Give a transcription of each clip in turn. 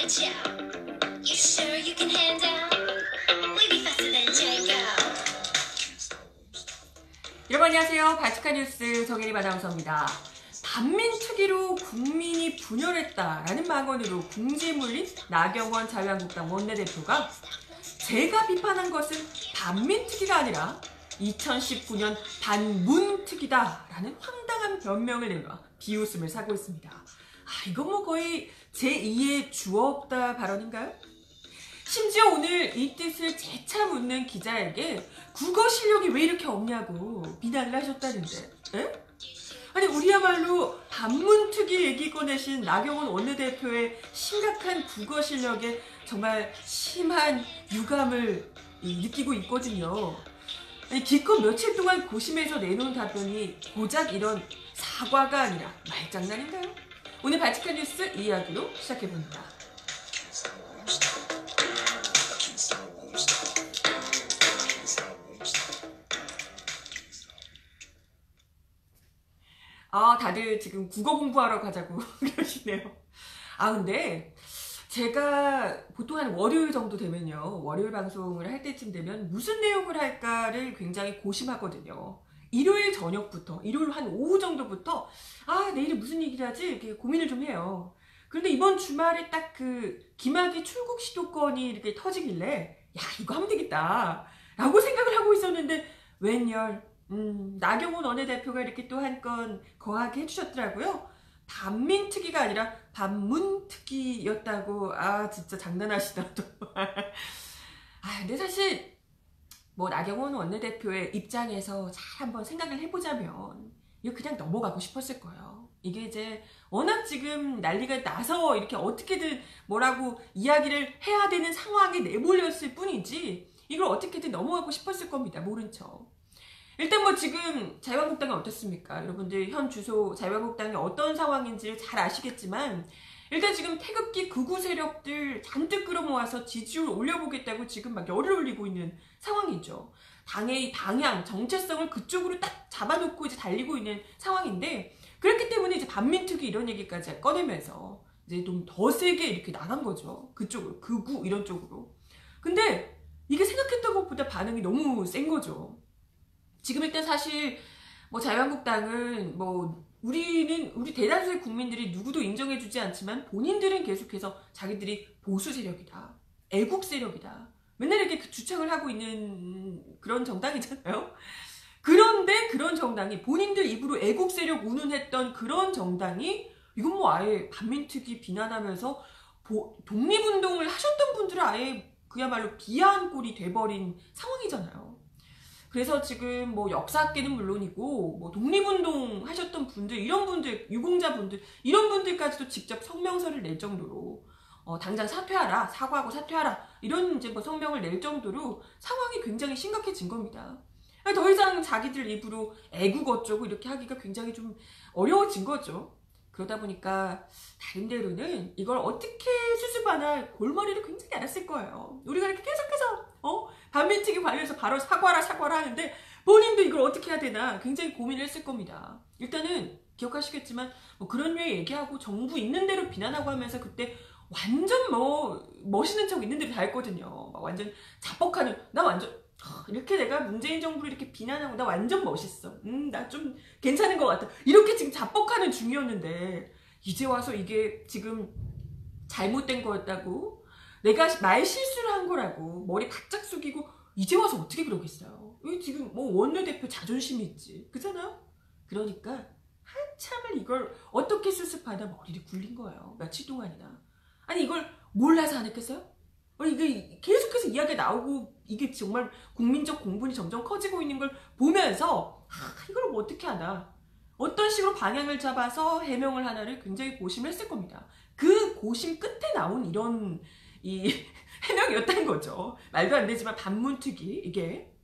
watch out. You sure you can handle? We'll be faster than Jacob. 여러분 안녕하세요. 바치카 뉴스 정혜림 아나운서입니다. 반민특위로 국민이 분열했다라는 망언으로 궁지에 물린 나경원 자유한국당 원내대표가 제가 비판한 것은 반민특위가 아니라 2019년 반문특위다라는 황당한 변명을 내놔 비웃음을 사고 있습니다. 이건 뭐 거의 제2의 주어없다 발언인가요? 심지어 오늘 이 뜻을 재차 묻는 기자에게 국어 실력이 왜 이렇게 없냐고 비난을 하셨다는데. 에? 아니 우리야말로 반문특위 얘기 꺼내신 나경원 원내대표의 심각한 국어 실력에 정말 심한 유감을 느끼고 있거든요. 아니 기껏 며칠 동안 고심해서 내놓은 답변이 고작 이런 사과가 아니라 말장난인가요? 오늘 바치카 뉴스 이야기로 시작해봅니다. 다들 지금 국어 공부하러 가자고 그러시네요. 근데 제가 보통 한 월요일 정도 되면요. 월요일 방송을 할 때쯤 되면 무슨 내용을 할까를 굉장히 고심하거든요. 일요일 저녁부터, 일요일 한 오후 정도부터 내일은 무슨 얘기를 하지? 이렇게 고민을 좀 해요. 그런데 이번 주말에 딱 그 김학의 출국 시도권이 이렇게 터지길래 이거 하면 되겠다 라고 생각을 하고 있었는데 웬열 나경원 원내대표가 이렇게 또 한 건 거하게 해주셨더라고요. 반민특위가 아니라 반문특위였다고. 진짜 장난하시다 또. 근데 사실 뭐 나경원 원내대표의 입장에서 잘 한번 생각을 해보자면 이거 그냥 넘어가고 싶었을 거예요. 이게 이제 워낙 지금 난리가 나서 이렇게 어떻게든 뭐라고 이야기를 해야 되는 상황에 내몰렸을 뿐이지 이걸 어떻게든 넘어가고 싶었을 겁니다. 모른 척. 일단 뭐 지금 자유한국당이 어떻습니까? 여러분들 현 주소 자유한국당이 어떤 상황인지 잘 아시겠지만 일단 지금 태극기 극우 세력들 잔뜩 끌어모아서 지지율 올려보겠다고 지금 막 열을 올리고 있는 상황이죠. 당의 방향, 정체성을 그쪽으로 딱 잡아놓고 이제 달리고 있는 상황인데 그렇기 때문에 이제 반민특위 이런 얘기까지 꺼내면서 이제 좀 더 세게 이렇게 나간 거죠. 그쪽으로, 극우 이런 쪽으로. 근데 이게 생각했던 것보다 반응이 너무 센 거죠. 지금 일단 사실 뭐 자유한국당은 뭐 우리 대다수의 국민들이 누구도 인정해주지 않지만 본인들은 계속해서 자기들이 보수 세력이다, 애국 세력이다, 맨날 이렇게 주창을 하고 있는 그런 정당이잖아요. 그런데 그런 정당이 본인들 입으로 애국 세력 운운했던 그런 정당이 이건 뭐 아예 반민특위 비난하면서 독립운동을 하셨던 분들을 아예 그야말로 비하한 꼴이 돼버린 상황이잖아요. 그래서 지금 뭐 역사학계는 물론이고 뭐 독립운동 하셨던 분들, 이런 분들, 유공자분들 이런 분들까지도 직접 성명서를 낼 정도로 당장 사퇴하라, 사과하고 사퇴하라 이런 이제 뭐 성명을 낼 정도로 상황이 굉장히 심각해진 겁니다. 더 이상 자기들 입으로 애국 어쩌고 이렇게 하기가 굉장히 좀 어려워진 거죠. 그러다 보니까 나름대로는 이걸 어떻게 수습하나 골머리를 굉장히 앓았을 거예요. 우리가 이렇게 계속해서 반민특위 관련해서 바로 사과라 하는데 본인도 이걸 어떻게 해야 되나 굉장히 고민을 했을 겁니다. 일단은 기억하시겠지만 뭐 그런 류의 얘기하고 정부 있는 대로 비난하고 하면서 그때 완전 뭐 멋있는 척 있는 대로 다 했거든요. 막 완전 자뻑하는, 나 완전 이렇게 내가 문재인 정부를 이렇게 비난하고 나 완전 멋있어. 나 좀 괜찮은 것 같아. 이렇게 지금 자뻑하는 중이었는데 이제 와서 이게 지금 잘못된 거였다고, 내가 말 실수를 한 거라고 머리 바짝 숙이고 이제 와서 어떻게 그러겠어요. 여기 지금 뭐 원내대표 자존심이 있지. 그잖아요? 그러니까 한참을 이걸 어떻게 수습하다 머리를 굴린 거예요. 며칠 동안이나. 아니 이걸 몰라서 안 했겠어요? 이게 계속해서 이야기가 나오고 이게 정말 국민적 공분이 점점 커지고 있는 걸 보면서 이걸 뭐 어떻게 하나, 어떤 식으로 방향을 잡아서 해명을 하나를 굉장히 고심했을 겁니다. 그 고심 끝에 나온 이런 이 해명이었다는 거죠. 말도 안 되지만 반문특위 이게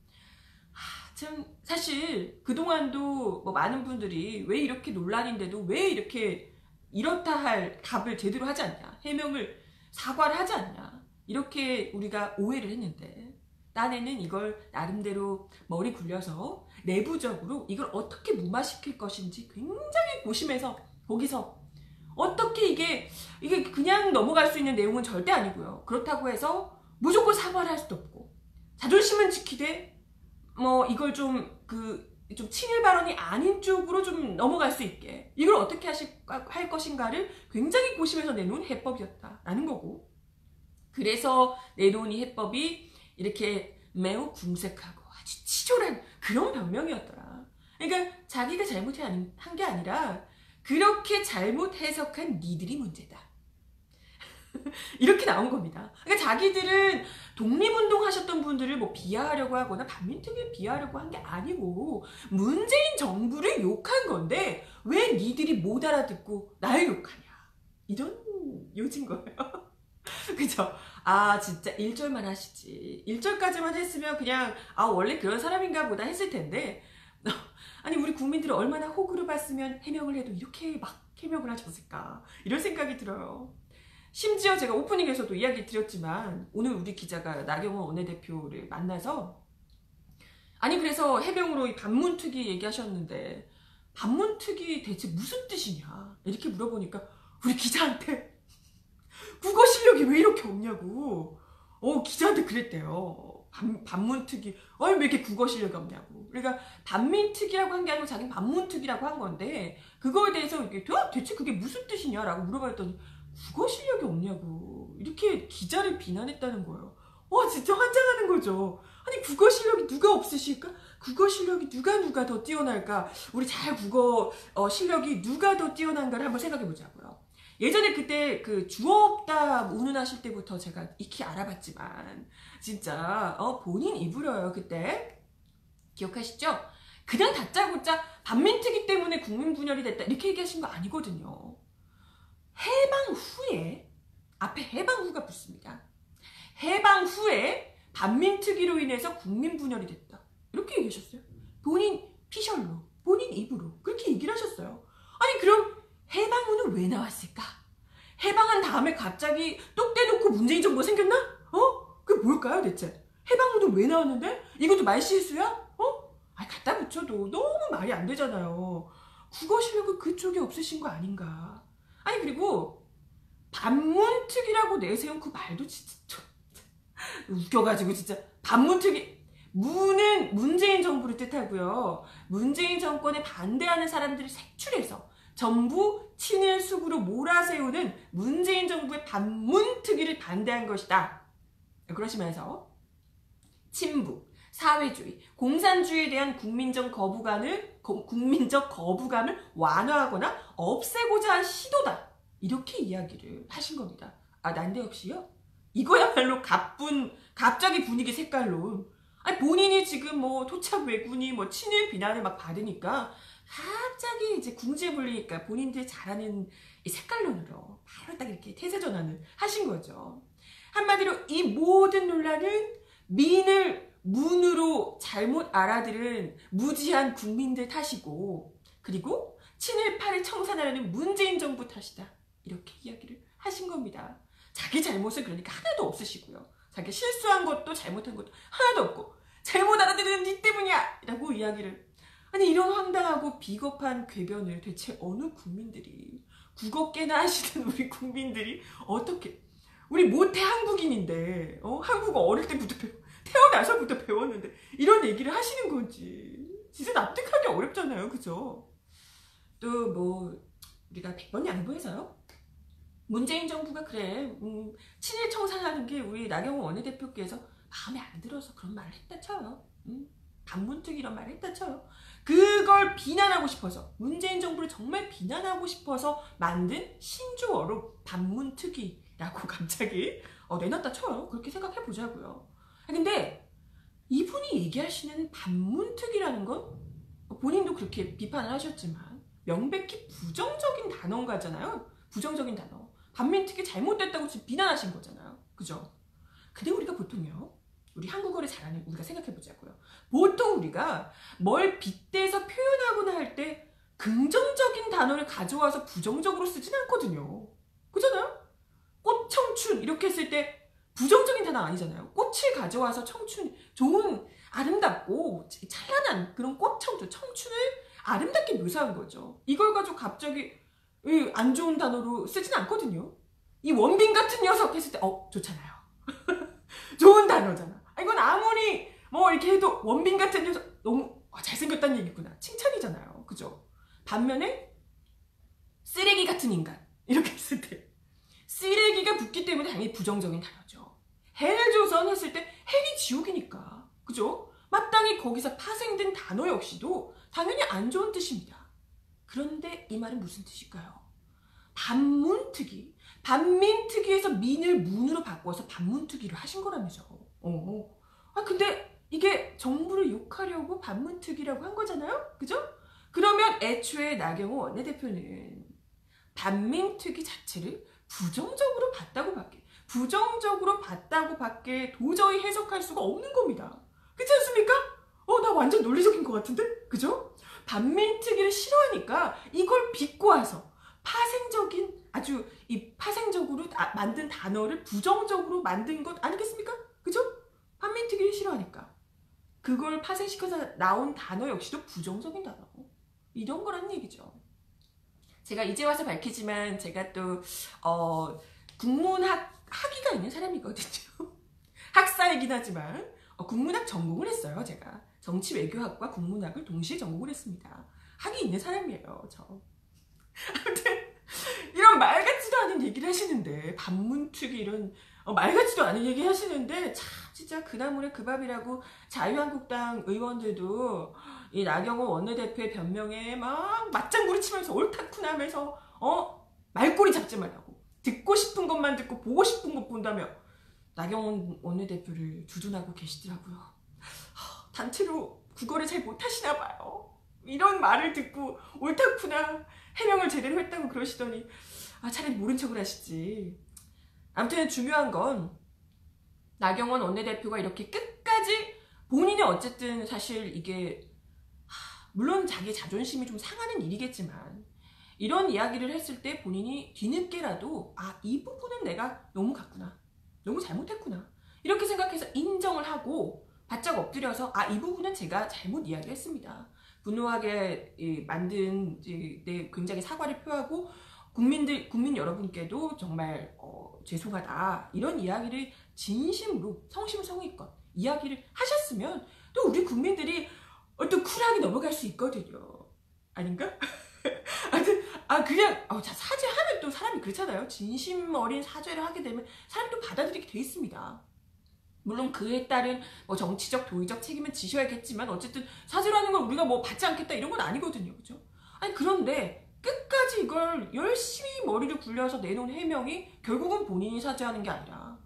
참 사실 그동안도 뭐 많은 분들이 왜 이렇게 논란인데도 왜 이렇게 이렇다 할 답을 제대로 하지 않냐, 해명을 사과를 하지 않냐 이렇게 우리가 오해를 했는데 딴에는 이걸 나름대로 머리 굴려서 내부적으로 이걸 어떻게 무마시킬 것인지 굉장히 고심해서 거기서 어떻게 이게 그냥 넘어갈 수 있는 내용은 절대 아니고요. 그렇다고 해서 무조건 사과를 할 수도 없고, 자존심은 지키되 뭐 이걸 좀 친일 발언이 아닌 쪽으로 좀 넘어갈 수 있게 이걸 어떻게 할 것인가를 굉장히 고심해서 내놓은 해법이었다라는 거고, 그래서 내놓은 이 해법이 이렇게 매우 궁색하고 아주 치졸한 그런 변명이었더라. 그러니까 자기가 잘못한 게 아니라 그렇게 잘못 해석한 니들이 문제다. 이렇게 나온 겁니다. 그러니까 자기들은 독립운동 하셨던 분들을 뭐 비하하려고 하거나 반민특위를 비하하려고 한 게 아니고 문재인 정부를 욕한 건데 왜 니들이 못 알아듣고 날 욕하냐. 이런 요지인 거예요. 그죠? 아 진짜 1절만 하시지. 1절까지만 했으면 그냥 원래 그런 사람인가 보다 했을 텐데 아니 우리 국민들이 얼마나 호구를 봤으면 해명을 해도 이렇게 막 해명을 하셨을까 이런 생각이 들어요. 심지어 제가 오프닝에서도 이야기 드렸지만 오늘 우리 기자가 나경원 원내대표를 만나서 아니 그래서 해명으로 이 반문특위 얘기하셨는데 반문특위 대체 무슨 뜻이냐 이렇게 물어보니까 우리 기자한테 국어 실력이 왜 이렇게 없냐고 기자한테 그랬대요. 반문특위 왜 이렇게 국어 실력이 없냐고. 그러니까 반민특위라고 한 게 아니고 자기는 반문특위라고 한 건데 그거에 대해서 대체 그게 무슨 뜻이냐라고 물어봤더니 국어 실력이 없냐고 이렇게 기자를 비난했다는 거예요. 진짜 환장하는 거죠. 아니 국어 실력이 누가 없으실까? 국어 실력이 누가 더 뛰어날까? 우리 잘 국어 실력이 누가 더 뛰어난가를 한번 생각해 보자고요. 예전에 그때 그 주어없다 운운하실 때부터 제가 익히 알아봤지만 진짜 본인 입으로요. 그때 기억하시죠? 그냥 다짜고짜 반민특위 때문에 국민 분열이 됐다 이렇게 얘기하신 거 아니거든요. 해방 후에 앞에 해방 후가 붙습니다. 해방 후에 반민특위로 인해서 국민 분열이 됐다 이렇게 얘기하셨어요. 본인 피셜로 본인 입으로 그렇게 얘기를 하셨어요. 아니 그럼 해방 후는 왜 나왔을까? 해방한 다음에 갑자기 똑 떼놓고 문재인 정부가 생겼나? 그게 뭘까요 대체? 해방 후는 왜 나왔는데? 이것도 말실수야? 갖다 붙여도 너무 말이 안 되잖아요. 국어 실력은 그쪽에 없으신 거 아닌가? 아니 그리고 반문특위라고 내세운 그 말도 진짜 웃겨가지고 진짜 반문특위 무는 문재인 정부를 뜻하고요. 문재인 정권에 반대하는 사람들을 색출해서 전부 친일 수구로 몰아세우는 문재인 정부의 반문특위를 반대한 것이다. 그러시면서 친북, 사회주의, 공산주의에 대한 국민적 거부감을 완화하거나 없애고자 한 시도다. 이렇게 이야기를 하신 겁니다. 난데없이요? 이거야말로 갑자기 분위기 색깔론. 아니 본인이 지금 뭐 토착 왜군이 뭐 친일 비난을 막 받으니까 갑자기 이제 궁지불리니까 본인들이 잘하는 이 색깔론으로 바로 딱 이렇게 태세 전환을 하신 거죠. 한마디로 이 모든 논란은 민을 문으로 잘못 알아들은 무지한 국민들 탓이고 그리고 친일파를 청산하려는 문재인 정부 탓이다. 이렇게 이야기를 하신 겁니다. 자기 잘못은 그러니까 하나도 없으시고요. 자기 실수한 것도 잘못한 것도 하나도 없고 잘못 알아들은 니 때문이야! 라고 이야기를. 아니 이런 황당하고 비겁한 궤변을 대체 어느 국민들이 국어 깨나 하시는 우리 국민들이 어떻게 우리 모태 한국인인데 한국어 어릴 때부터 태어나서부터 배웠는데 이런 얘기를 하시는 건지 진짜 납득하기 어렵잖아요. 그죠? 또 뭐 우리가 100번 양보해서요? 문재인 정부가 그래 친일 청산하는 게 우리 나경원 원내대표께서 마음에 안 들어서 그런 말을 했다 쳐요. 반문특위 이런 말을 했다 쳐요. 그걸 비난하고 싶어서 문재인 정부를 정말 비난하고 싶어서 만든 신조어로 반문특위라고 갑자기 내놨다 쳐요. 그렇게 생각해 보자고요. 근데 이분이 얘기하시는 반문특위라는 건 본인도 그렇게 비판을 하셨지만 명백히 부정적인 단어인가잖아요. 부정적인 단어. 반민특위 잘못됐다고 지금 비난하신 거잖아요. 그죠? 근데 우리가 보통요. 우리 한국어를 잘하는 우리가 생각해 보자고요. 보통 우리가 뭘 빗대서 표현하거나 할 때 긍정적인 단어를 가져와서 부정적으로 쓰진 않거든요. 그잖아요? 꽃청춘 이렇게 했을 때 부정적인 단어 아니잖아요. 꽃을 가져와서 청춘, 좋은 아름답고 찬란한 그런 꽃청춘, 청춘을 아름답게 묘사한 거죠. 이걸 가지고 갑자기 안 좋은 단어로 쓰진 않거든요. 이 원빈 같은 녀석 했을 때 좋잖아요. 좋은 단어잖아. 이건 아무리 뭐 이렇게 해도 원빈 같은 녀석 너무 잘생겼다는 얘기구나. 칭찬이잖아요. 그죠? 반면에 쓰레기 같은 인간 이렇게 했을 때 쓰레기가 붙기 때문에 당연히 부정적인 단어죠. 헬조선 했을 때 헬이 지옥이니까. 그죠? 마땅히 거기서 파생된 단어 역시도 당연히 안 좋은 뜻입니다. 그런데 이 말은 무슨 뜻일까요? 반문특위. 반민특위에서 민을 문으로 바꿔서 반문특위를 하신 거라면서. 근데 이게 정부를 욕하려고 반문특위라고 한 거잖아요? 그죠? 그러면 애초에 나경원 원내대표는 반민특위 자체를 부정적으로 봤다고 밖에 도저히 해석할 수가 없는 겁니다. 그렇지 않습니까? 나 완전 논리적인 것 같은데? 그죠? 반민특위를 싫어하니까 이걸 비꼬아서 아주 이 파생적으로 만든 단어를 부정적으로 만든 것 아니겠습니까? 그죠? 반민특위를 싫어하니까 그걸 파생시켜서 나온 단어 역시도 부정적인 단어. 이런 거란 얘기죠. 제가 이제 와서 밝히지만 제가 또 학위가 있는 사람이거든요. 학사이긴 하지만 국문학 전공을 했어요. 제가 정치외교학과 국문학을 동시에 전공을 했습니다. 학위 있는 사람이에요. 저. 아무튼 이런 말 같지도 않은 얘기를 하시는데 반문특위 이런 말 같지도 않은 얘기 하시는데 참 진짜 그나물에 그 밥이라고 자유한국당 의원들도 이 나경원 원내대표의 변명에 막 맞장구리 치면서 옳다쿠나 하면서 말꼬리 잡지 말라고 듣고 싶은 것만 듣고 보고 싶은 것 본다며 나경원 원내대표를 두둔하고 계시더라고요. 단체로 국어를 잘 못하시나 봐요. 이런 말을 듣고 옳다쿠나 해명을 제대로 했다고 그러시더니 차라리 모른 척을 하시지. 아무튼 중요한 건 나경원 원내대표가 이렇게 끝까지 본인이 어쨌든 사실 이게 물론 자기 자존심이 좀 상하는 일이겠지만 이런 이야기를 했을 때 본인이 뒤늦게라도 이 부분은 내가 너무 갔구나. 너무 잘못했구나. 이렇게 생각해서 인정을 하고 바짝 엎드려서 이 부분은 제가 잘못 이야기했습니다. 분노하게 만든 굉장히 사과를 표하고 국민 여러분께도 정말 죄송하다 이런 이야기를 진심으로 성심성의껏 이야기를 하셨으면 또 우리 국민들이 또 쿨하게 넘어갈 수 있거든요. 아닌가? 그냥 사죄하면 또 사람이 그렇잖아요. 진심 어린 사죄를 하게 되면 사람이 또 받아들이게 돼 있습니다. 물론 그에 따른 정치적 도의적 책임은 지셔야겠지만 어쨌든 사죄라는 건 우리가 받지 않겠다 이런 건 아니거든요. 그죠? 그런데 끝까지 이걸 열심히 머리를 굴려서 내놓은 해명이 결국은 본인이 사죄하는 게 아니라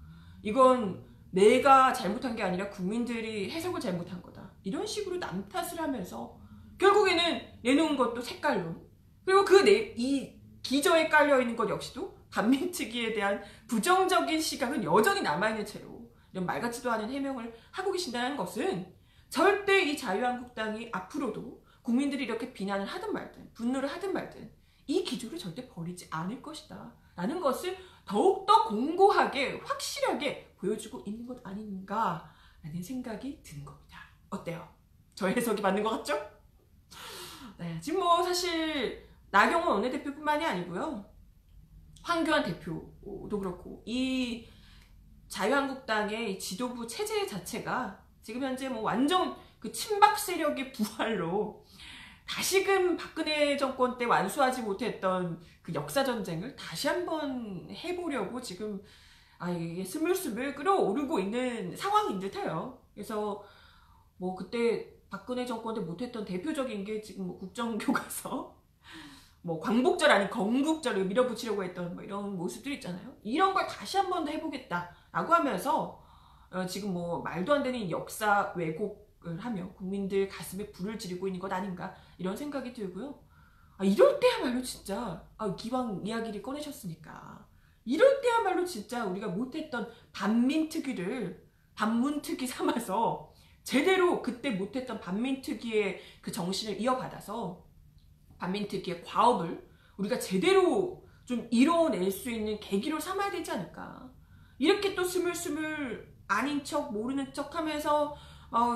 이건 내가 잘못한 게 아니라 국민들이 해석을 잘못한 거다. 이런 식으로 남 탓을 하면서 결국에는 내놓은 것도 색깔론 그리고 이 기저에 깔려있는 것 역시도 반민특위에 대한 부정적인 시각은 여전히 남아있는 채로 이런 말 같지도 않은 해명을 하고 계신다는 것은 절대 이 자유한국당이 앞으로도 국민들이 이렇게 비난을 하든 말든 분노를 하든 말든 이 기조를 절대 버리지 않을 것이다 라는 것을 더욱더 공고하게 확실하게 보여주고 있는 것 아닌가 라는 생각이 드는 겁니다. 어때요? 저의 해석이 맞는 것 같죠? 네, 지금 사실 나경원 원내대표뿐만이 아니고요. 황교안 대표도 그렇고 이 자유한국당의 지도부 체제 자체가 지금 현재 완전 그 친박 세력의 부활로 다시금 박근혜 정권 때 완수하지 못했던 그 역사 전쟁을 다시 한번 해보려고 지금 이게 스물스물 끌어오르고 있는 상황인 듯해요. 그래서 그때 박근혜 정권 때 못했던 대표적인 게 지금 국정교과서 광복절 아닌 건국절을 밀어붙이려고 했던 이런 모습들 있잖아요. 이런 걸 다시 한 번 더 해보겠다라고 하면서 지금 말도 안 되는 역사 왜곡을 하며 국민들 가슴에 불을 지르고 있는 것 아닌가 이런 생각이 들고요. 이럴 때야말로 진짜 기왕 이야기를 꺼내셨으니까 이럴 때야말로 진짜 우리가 못했던 반민특위를 반문특위 삼아서 제대로 그때 못했던 반민특위의 그 정신을 이어받아서 반민특위의 과업을 우리가 제대로 좀 이뤄낼 수 있는 계기로 삼아야 되지 않을까. 이렇게 또 스물스물 아닌 척 모르는 척 하면서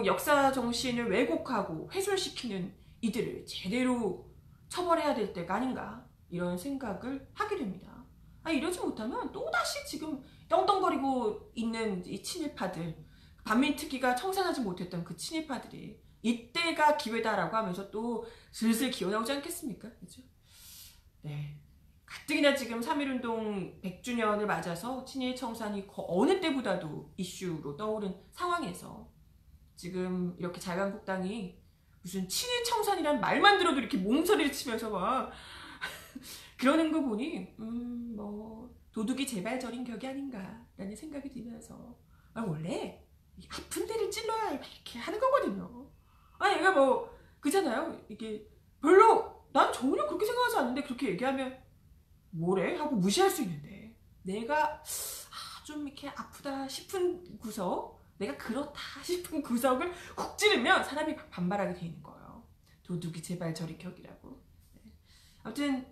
역사 정신을 왜곡하고 훼손시키는 이들을 제대로 처벌해야 될 때가 아닌가 이런 생각을 하게 됩니다. 이러지 못하면 또다시 지금 떵떵거리고 있는 이 친일파들, 반민특위가 청산하지 못했던 그 친일파들이 이때가 기회다라고 하면서 또 슬슬 기어나오지 않겠습니까? 그죠? 네. 가뜩이나 지금 3.1운동 100주년을 맞아서 친일 청산이 어느 때보다도 이슈로 떠오른 상황에서 지금 이렇게 자유한국당이 무슨 친일 청산이란 말만 들어도 이렇게 몸서리를 치면서 막 그러는 거 보니 뭐 도둑이 제발저린 격이 아닌가라는 생각이 들면서 원래 아픈 데를 찔러야 이렇게 하는 거거든요. 얘가 뭐 그잖아요. 이게 별로 난 전혀 그렇게 생각하지 않는데 그렇게 얘기하면 뭐래? 하고 무시할 수 있는데 내가 좀 이렇게 아프다 싶은 구석, 내가 그렇다 싶은 구석을 훅 찌르면 사람이 반발하게 돼 있는 거예요. 도둑이 제발 저리 격이라고. 네. 아무튼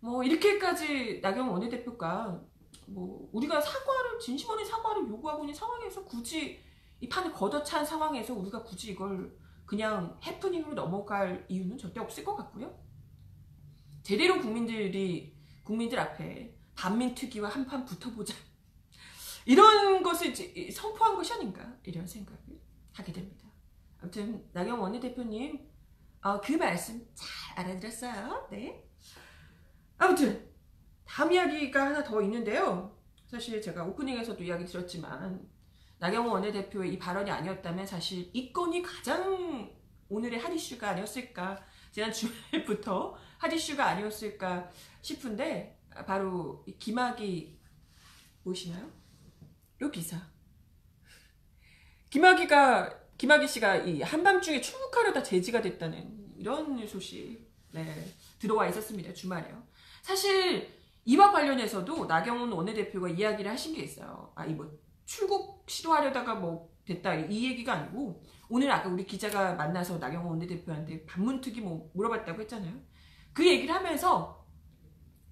뭐 이렇게까지 나경원 원내대표가 뭐 우리가 진심 어린 사과를 요구하고 있는 상황에서 굳이 이 판을 걷어찬 상황에서 우리가 굳이 이걸 그냥 해프닝으로 넘어갈 이유는 절대 없을 것 같고요. 제대로 국민들 앞에 반민특위와 한판 붙어보자 이런 것을 이제 선포한 것이 아닌가 이런 생각을 하게 됩니다. 아무튼 나경원 원내대표님 그 말씀 잘 알아들었어요. 네. 아무튼 다음 이야기가 하나 더 있는데요. 사실 제가 오프닝에서도 이야기 드렸지만 나경원 원내대표의 이 발언이 아니었다면 사실 이 건이 가장 오늘의 핫 이슈가 아니었을까, 지난 주말부터 핫 이슈가 아니었을까 싶은데 바로 이 김학의 보이시나요? 요 기사. 김학의 씨가 이 한밤중에 출국하려다 제지가 됐다는 이런 소식 들어와 있었습니다. 주말에요. 사실 이와 관련해서도 나경원 원내대표가 이야기를 하신 게 있어요. 출국 시도하려다가 뭐 됐다 이 얘기가 아니고 오늘 아까 우리 기자가 만나서 나경원 원내대표한테 반문특위 뭐 물어봤다고 했잖아요. 그 얘기를 하면서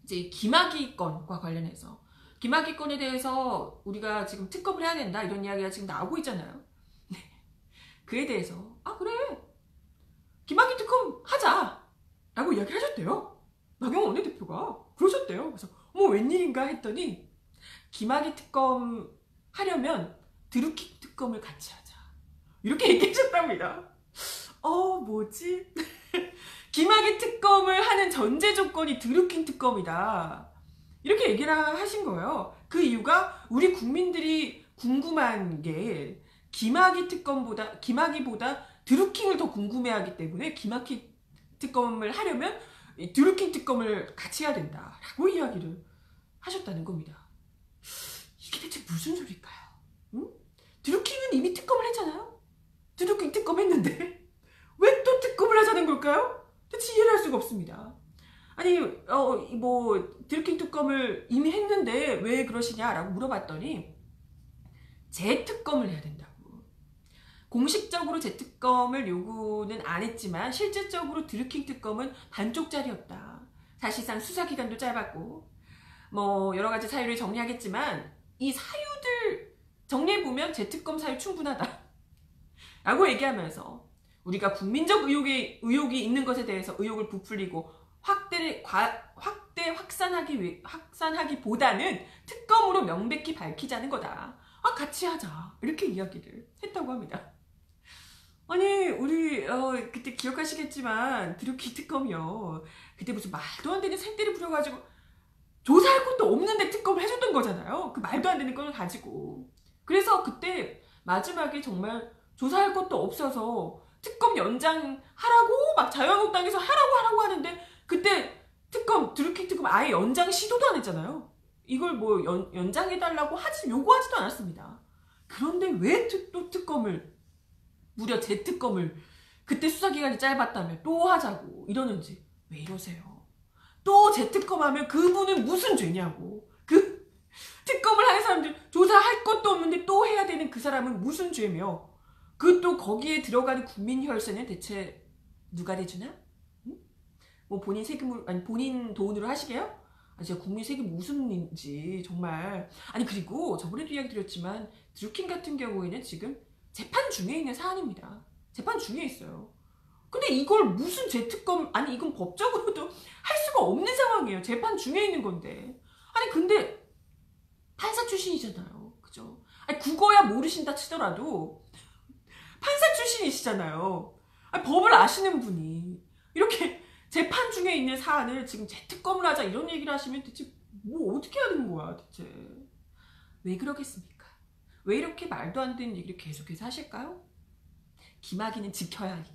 이제 김학의 건과 관련해서 김학의 건에 대해서 우리가 지금 특검을 해야 된다 이런 이야기가 지금 나오고 있잖아요. 그에 대해서 그래 김학의 특검 하자 라고 이야기를 하셨대요. 나경원 원내대표가 그러셨대요. 그래서 웬일인가 했더니 김학의 특검 하려면 드루킹 특검을 같이 하자 이렇게 얘기하셨답니다. 뭐지? 김학의 특검을 하는 전제 조건이 드루킹 특검이다 이렇게 얘기를 하신 거예요. 그 이유가 우리 국민들이 궁금한 게 김학의보다 드루킹을 더 궁금해하기 때문에 김학의 특검을 하려면 드루킹 특검을 같이 해야 된다라고 이야기를 하셨다는 겁니다. 이게 대체 무슨 소리일까요? 응? 드루킹은 이미 특검을 했잖아요. 드루킹 특검 했는데 왜 또 특검을 하자는 걸까요? 대체 이해를 할 수가 없습니다. 드루킹 특검을 이미 했는데 왜 그러시냐라고 물어봤더니 재특검을 해야 된다고. 공식적으로 재특검을 요구는 안 했지만 실질적으로 드루킹 특검은 반쪽짜리였다. 사실상 수사기간도 짧았고 여러 가지 사유를 정리하겠지만 이 사유들 정리해보면 재특검 사유 충분하다 라고 얘기하면서 우리가 국민적 의혹이 있는 것에 대해서 의혹을 부풀리고 확산하기보다는 특검으로 명백히 밝히자는 거다. 같이 하자 이렇게 이야기를 했다고 합니다. 우리 그때 기억하시겠지만 드루킹 특검이요. 그때 무슨 말도 안 되는 생떼를 부려가지고 조사할 것도 없는데 특검을 해줬던 거잖아요. 그 말도 안 되는 걸 가지고. 그래서 그때 마지막에 정말 조사할 것도 없어서 특검 연장하라고 막 자유한국당에서 하라고 하는데 그때 드루킹 특검 아예 연장 시도도 안 했잖아요. 이걸 연장해달라고 요구하지도 않았습니다. 그런데 왜 또 특검을 무려 재특검을 그때 수사기간이 짧았다며 또 하자고 이러는지 왜 이러세요? 또 재특검하면 그분은 무슨 죄냐고. 그 특검을 하는 사람들 조사할 것도 없는데 또 해야 되는 그 사람은 무슨 죄며 그 또 거기에 들어가는 국민 혈세는 대체 누가 내주나? 응? 본인 세금으로 본인 돈으로 하시게요? 진짜 국민 세금 무슨 일인지 정말. 그리고 저번에도 이야기 드렸지만 드루킹 같은 경우에는 지금 재판 중에 있는 사안입니다. 재판 중에 있어요. 근데 이걸 무슨 재특검, 아니 이건 법적으로도 할 수가 없는 상황이에요. 재판 중에 있는 건데. 아니 근데 판사 출신이잖아요. 그죠? 아니 국어야 모르신다 치더라도 판사 출신이시잖아요. 아니, 법을 아시는 분이 이렇게 재판 중에 있는 사안을 지금 재특검을 하자 이런 얘기를 하시면 대체 뭐 어떻게 하는 거야 대체. 왜 그러겠습니까? 왜 이렇게 말도 안 되는 얘기를 계속해서 하실까요? 김학의는 지켜야 하니까.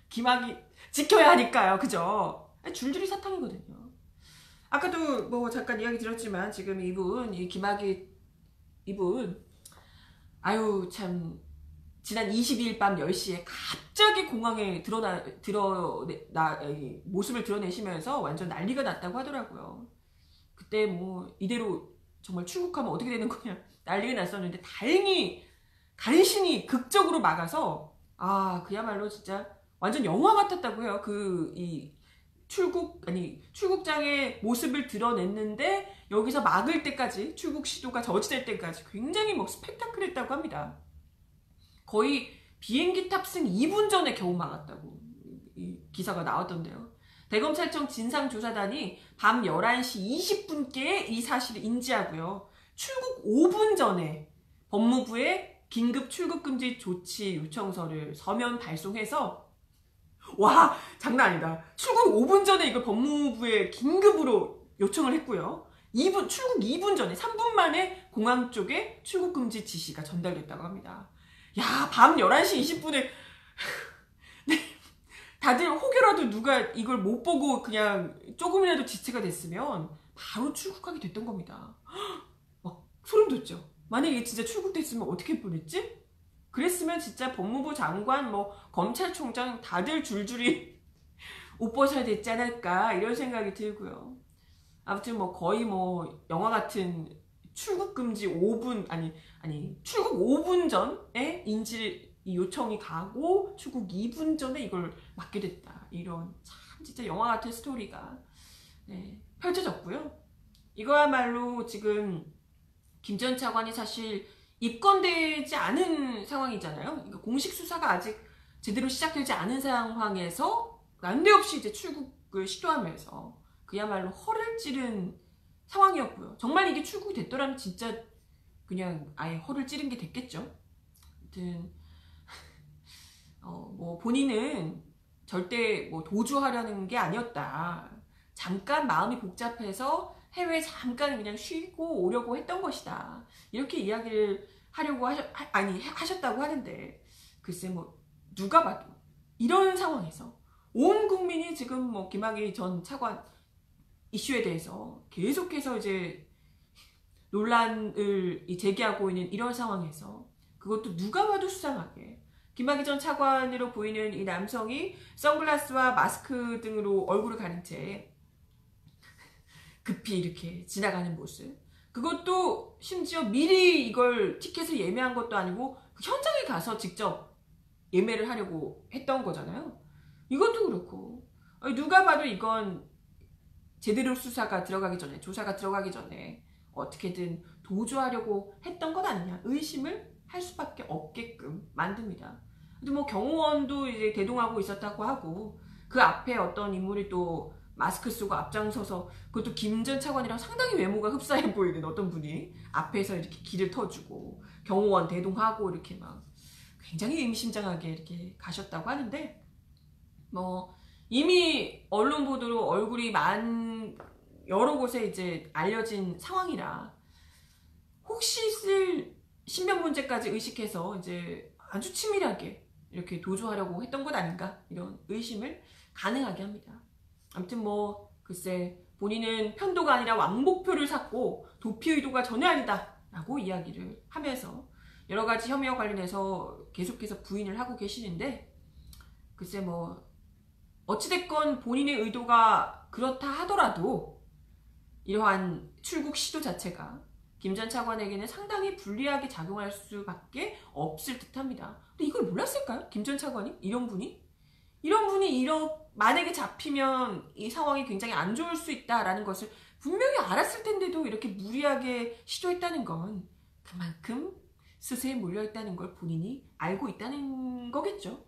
김학의 지켜야 하니까요. 그죠? 줄줄이 사탕이거든요. 아까도 뭐 잠깐 이야기 드렸지만 지금 이 김학의 이분 아유 참 지난 22일 밤 10시에 갑자기 공항에 모습을 드러내시면서 완전 난리가 났다고 하더라고요. 그때 뭐 이대로 정말 출국하면 어떻게 되는 거냐 난리가 났었는데 다행히 간신히 극적으로 막아서 그야말로 진짜 완전 영화 같았다고 해요. 출국장의 모습을 드러냈는데 여기서 막을 때까지 출국 시도가 저지될 때까지 굉장히 뭐 스펙타클했다고 합니다. 거의 비행기 탑승 2분 전에 겨우 막았다고 이 기사가 나왔던데요. 대검찰청 진상조사단이 밤 11시 20분께 이 사실을 인지하고요. 출국 5분 전에 법무부에 긴급 출국금지 조치 요청서를 서면 발송해서 와 장난 아니다. 출국 5분 전에 이걸 법무부에 긴급으로 요청을 했고요. 출국 2분 전에 3분 만에 공항 쪽에 출국금지 지시가 전달됐다고 합니다. 야, 밤 11시 20분에 다들 혹여라도 누가 이걸 못 보고 그냥 조금이라도 지체가 됐으면 바로 출국하게 됐던 겁니다. 막 소름 돋죠? 만약에 진짜 출국됐으면 어떻게 보냈지? 그랬으면 진짜 법무부 장관, 뭐 검찰총장 다들 줄줄이 옷 벗어야 됐지 않을까 이런 생각이 들고요. 아무튼 뭐 거의 뭐 영화 같은 출국 금지 5분 출국 5분 전에 이 요청이 가고 출국 2분 전에 이걸 막게 됐다. 이런 참 진짜 영화 같은 스토리가 펼쳐졌고요. 이거야말로 지금 김 전 차관이 사실 입건되지 않은 상황이잖아요. 그러니까 공식 수사가 아직 제대로 시작되지 않은 상황에서 난데없이 이제 출국을 시도하면서 그야말로 허를 찌른 상황이었고요. 정말 이게 출국이 됐더라면 진짜 그냥 아예 허를 찌른 게 됐겠죠. 아무튼 뭐 본인은 절대 뭐 도주하려는 게 아니었다. 잠깐 마음이 복잡해서 해외에 잠깐 그냥 쉬고 오려고 했던 것이다. 이렇게 이야기를 하려고 하셨다고 하는데 글쎄 뭐 누가 봐도 이런 상황에서 온 국민이 지금 뭐 김학의 전 차관 이슈에 대해서 계속해서 이제 논란을 제기하고 있는 이런 상황에서 그것도 누가 봐도 수상하게 김학의 전 차관으로 보이는 이 남성이 선글라스와 마스크 등으로 얼굴을 가린 채 급히 이렇게 지나가는 모습, 그것도 심지어 미리 이걸 티켓을 예매한 것도 아니고 그 현장에 가서 직접 예매를 하려고 했던 거잖아요. 이것도 그렇고 누가 봐도 이건 제대로 수사가 들어가기 전에, 조사가 들어가기 전에 어떻게든 도주하려고 했던 것 아니냐 의심을 할 수밖에 없게끔 만듭니다. 근데 뭐 경호원도 이제 대동하고 있었다고 하고 그 앞에 어떤 인물이 또 마스크 쓰고 앞장서서 그것도 김 전 차관이랑 상당히 외모가 흡사해 보이는 어떤 분이 앞에서 이렇게 길을 터주고 경호원 대동하고 이렇게 막 굉장히 의미심장하게 이렇게 가셨다고 하는데 뭐 이미 언론 보도로 얼굴이 여러 곳에 이제 알려진 상황이라 혹시 쓸 신변 문제까지 의식해서 이제 아주 치밀하게 이렇게 도주하려고 했던 것 아닌가 이런 의심을 가능하게 합니다. 아무튼 뭐 글쎄 본인은 편도가 아니라 왕복표를 샀고 도피 의도가 전혀 아니다 라고 이야기를 하면서 여러 가지 혐의와 관련해서 계속해서 부인을 하고 계시는데 글쎄 뭐 어찌됐건 본인의 의도가 그렇다 하더라도 이러한 출국 시도 자체가 김 전 차관에게는 상당히 불리하게 작용할 수밖에 없을 듯합니다. 근데 이걸 몰랐을까요? 김 전 차관이? 이런 분이 만약에 잡히면 이 상황이 굉장히 안 좋을 수 있다라는 것을 분명히 알았을 텐데도 이렇게 무리하게 시도했다는 건 그만큼 수세에 몰려있다는 걸 본인이 알고 있다는 거겠죠.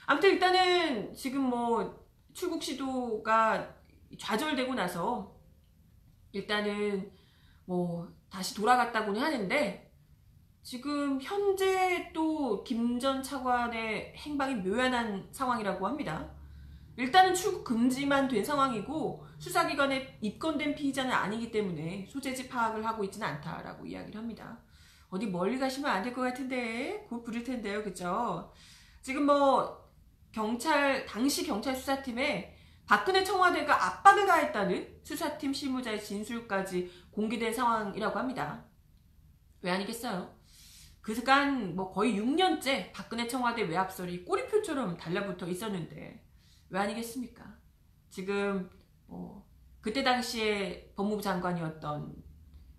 아무튼 일단은 지금 뭐 출국 시도가 좌절되고 나서 일단은 뭐 다시 돌아갔다고는 하는데 지금 현재 또 김 전 차관의 행방이 묘연한 상황이라고 합니다. 일단은 출국 금지만 된 상황이고 수사기관에 입건된 피의자는 아니기 때문에 소재지 파악을 하고 있지는 않다라고 이야기를 합니다. 어디 멀리 가시면 안 될 것 같은데 곧 부를 텐데요, 그죠? 지금 뭐 당시 경찰 수사팀에 박근혜 청와대가 압박을 가했다는 수사팀 실무자의 진술까지 공개된 상황이라고 합니다. 왜 아니겠어요? 그간 뭐 거의 6년째 박근혜 청와대 외압설이 꼬리표처럼 달라붙어 있었는데 왜 아니겠습니까? 지금 그때 당시에 법무부 장관이었던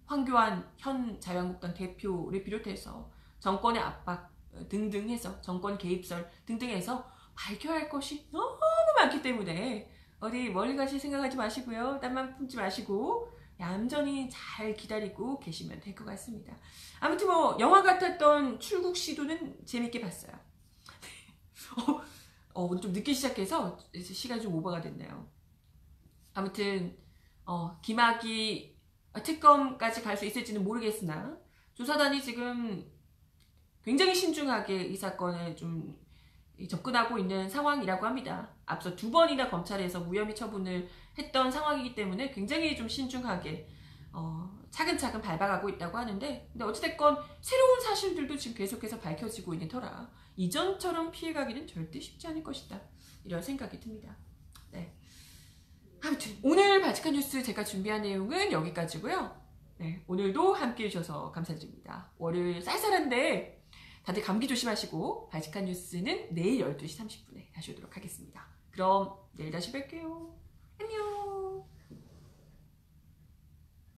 황교안 현 자유한국당 대표를 비롯해서 정권의 압박 등등 해서 정권 개입설 등등 해서 밝혀야 할 것이 너무 많기 때문에 어디 멀리 가실 생각하지 마시고요. 땀만 품지 마시고 얌전히 잘 기다리고 계시면 될 것 같습니다. 아무튼 뭐 영화 같았던 출국 시도는 재밌게 봤어요. 오늘 좀 늦게 시작해서 시간이 좀 오버가 됐네요. 아무튼 김학의 특검까지 갈 수 있을지는 모르겠으나 조사단이 지금 굉장히 신중하게 이 사건에 좀 접근하고 있는 상황이라고 합니다. 앞서 2번이나 검찰에서 무혐의 처분을 했던 상황이기 때문에 굉장히 좀 신중하게 차근차근 밟아가고 있다고 하는데 근데 어찌됐건 새로운 사실들도 지금 계속해서 밝혀지고 있는 터라 이전처럼 피해가기는 절대 쉽지 않을 것이다. 이런 생각이 듭니다. 네. 아무튼 오늘 바칙한 뉴스 제가 준비한 내용은 여기까지고요. 네, 오늘도 함께해 주셔서 감사드립니다. 월요일 쌀쌀한데 다들 감기 조심하시고 바칙한 뉴스는 내일 12시 30분에 다시 오도록 하겠습니다. 그럼 내일 다시 뵐게요. 안녕.